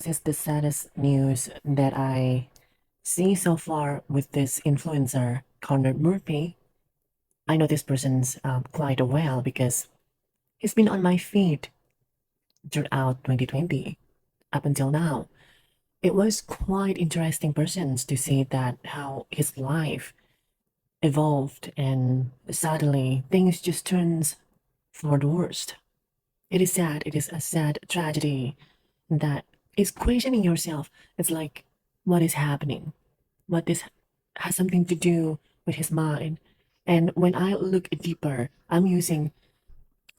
This is the saddest news that I see so far with this influencer, Connor Murphy. I know this person's quite well because he's been on my feed throughout 2020 up until now. It was quite interesting persons to see that how his life evolved and suddenly things just turns for the worst. It is sad. It is a sad tragedy that is questioning yourself. It's like, what is happening? What this has something to do with his mind. And when I look deeper, I'm using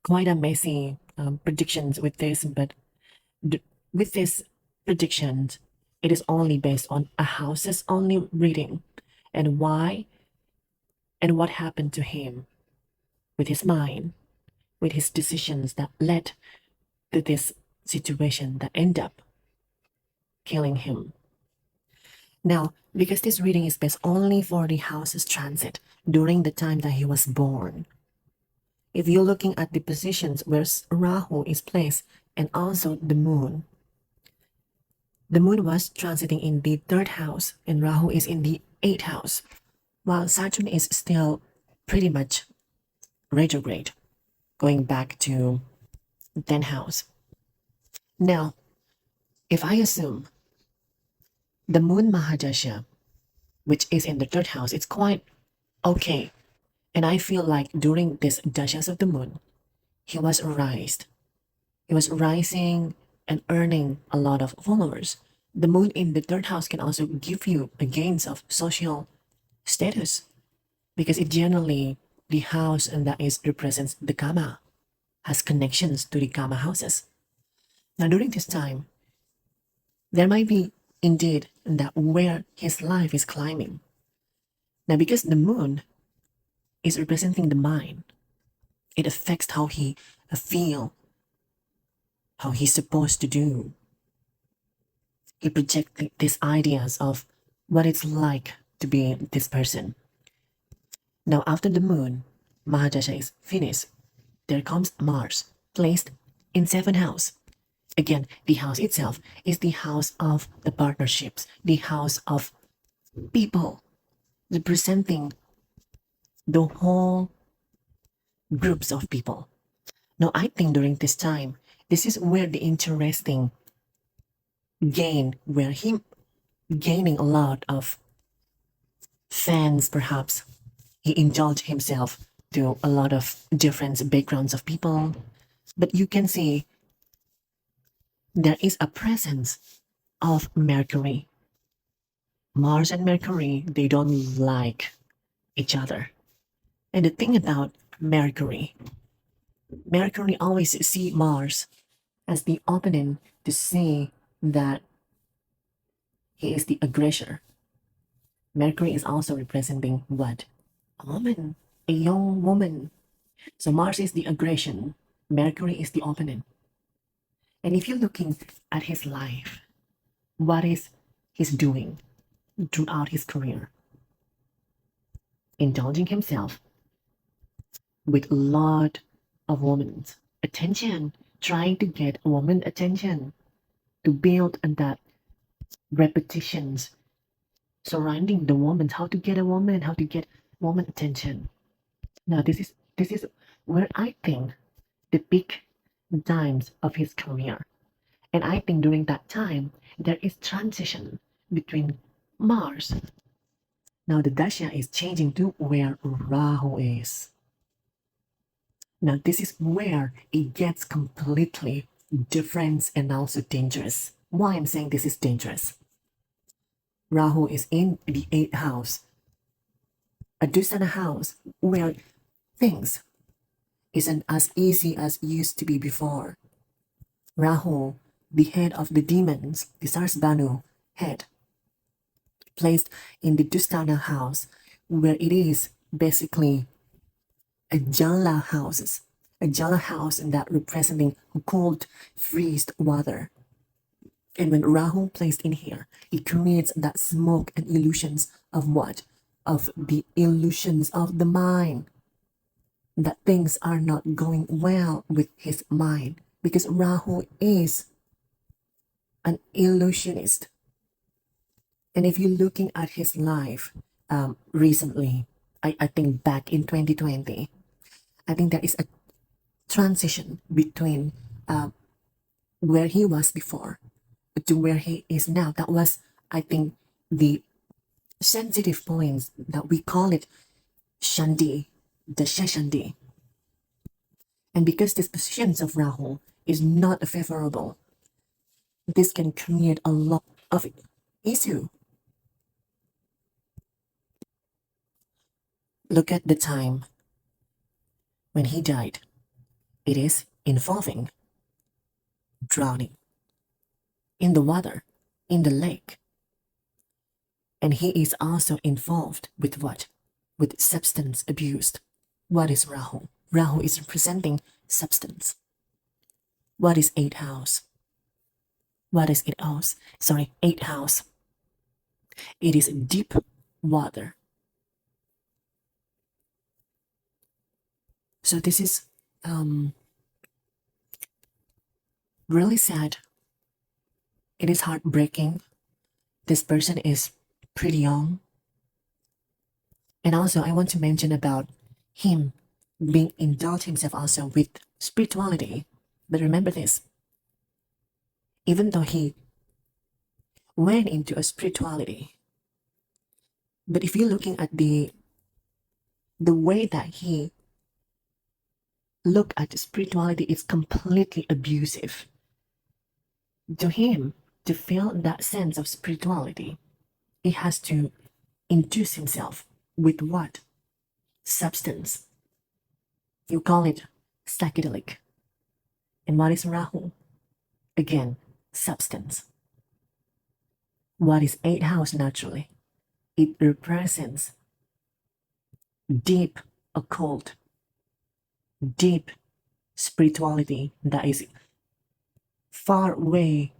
quite a messy predictions with this, but d- with this predictions, it is only based on a house's only reading, and why and what happened to him with his mind, with his decisions that led to this situation that end up killing him. Now, because this reading is based only for the house's transit during the time that he was born, if you're looking at the positions where Rahu is placed and also the moon was transiting in the third house and Rahu is in the eighth house, while Saturn is still pretty much retrograde, going back to 10th house. Now, if I assume the moon Mahadasha, which is in the third house, it's quite okay. And I feel like during this dashas of the moon, he was raised. He was rising and earning a lot of followers. The moon in the third house can also give you a gains of social status because it generally the house and that is represents the Kama has connections to the Kama houses. Now during this time, there might be indeed that where his life is climbing. Now because the moon is representing the mind, it affects how he feel, how he's supposed to do. He projects these ideas of what it's like to be this person. Now, after the moon, Mahadasha is finished. There comes Mars, placed in seventh house. Again, the house itself is the house of the partnerships, the house of people, representing the whole groups of people. Now, I think during this time, this is where the interesting gain, where him gaining a lot of fans, perhaps he indulged himself to a lot of different backgrounds of people. But you can see there is a presence of Mercury. Mars and Mercury, they don't like each other. And the thing about Mercury, Mercury always see Mars as the opponent to see that he is the aggressor. Mercury is also representing what? A woman, a young woman. So Mars is the aggression, Mercury is the opponent. And if you're looking at his life, what is he's doing throughout his career? Indulging himself with a lot of women's attention, trying to get woman attention, to build on that repetitions surrounding the woman, how to get a woman, how to get woman attention. Now this is where I think the peak times of his career. And I think during that time there is transition between Mars. Now the dasha is changing to where Rahu is. Now this is where it gets completely different and also dangerous. Why I'm saying this is dangerous? Rahu is in the 8th house, a Dusana house where things isn't as easy as used to be before. Rahu, the head of the demons, the Sarsbanu head, placed in the Dustana house, where it is basically a Jala houses, a Jala house that representing cold, freezed water. And when Rahu placed in here, it creates that smoke and illusions of what? Of the illusions of the mind. That things are not going well with his mind because Rahu is an illusionist. And if you're looking at his life recently, I think back in 2020, I think there is a transition between where he was before to where he is now. That was, I think, the sensitive points that we call it Shandi, the Sheshandi. And because these positions of Rahu is not favorable, this can create a lot of issue. Look at the time when he died. It is involving drowning in the water, in the lake. And he is also involved with what? With substance abuse. What is Rahu? Rahu is representing substance. What is eighth house? What is eighth house? Sorry, eighth house. It is deep water. So this is really sad. It is heartbreaking. This person is pretty young. And also, I want to mention about him being indulged himself also with spirituality. But remember this, even though he went into a spirituality, but if you're looking at the way that he looked at spirituality, it's completely abusive. To him, to feel that sense of spirituality, he has to induce himself with what? Substance. You call it psychedelic. And what is Rahu? Again, substance. What is eighth house naturally? It represents deep occult, deep spirituality that is far away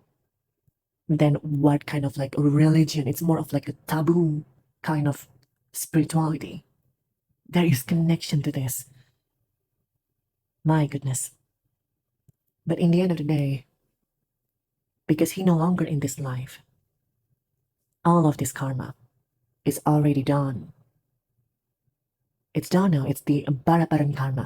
than what kind of like a religion. It's more of like a taboo kind of spirituality. There is connection to this. My goodness. But in the end of the day, because he no longer in this life, all of this karma is already done. It's done now. It's the Baraparan karma.